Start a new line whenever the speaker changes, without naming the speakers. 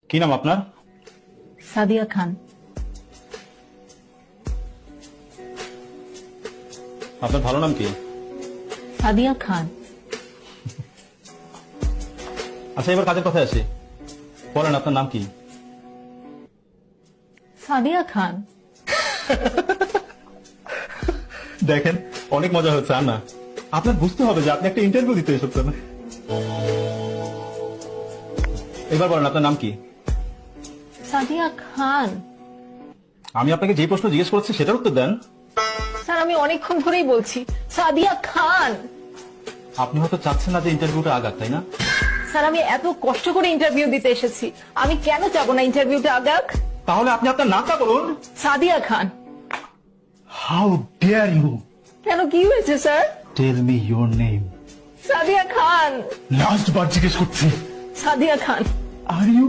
কি নাম আপনার?
সাদিয়া খান।
আপনার ভালো নাম কি?
সাদিয়া খান।
আচ্ছা, এবার কাজের কথায় আসি। বলেন আপনার নাম কি?
সাদিয়া খান।
দেখেন, অনেক মজা হচ্ছে। আর না, আপনার বুঝতে হবে যে আপনি একটা ইন্টারভিউ দিতে এসেছেন। এবার বলেন আপনার নাম কি?
সাদিয়া খান।
আমি আপনাকে যে প্রশ্ন জিজ্ঞেস করছি সেটার উত্তর দেন।
স্যার, আমি অনেকক্ষণ ধরেই বলছি সাদিয়া খান।
আপনি হয়তো চাচ্ছেন না যে ইন্টারভিউটা আগাক, তাই না?
স্যার, আমি এত কষ্ট করে ইন্টারভিউ দিতে এসেছি, আমি কেন যাবো না ইন্টারভিউটা আগাক?
তাহলে আপনি আপনার নামটা বলুন।
Sadia Khan.
How dare you
কেন, কি হয়েছে sir?
Tell me your name.
Sadia Khan.
Last বার জিজ্ঞেস করছি।
সাদিয়া খান।
Are you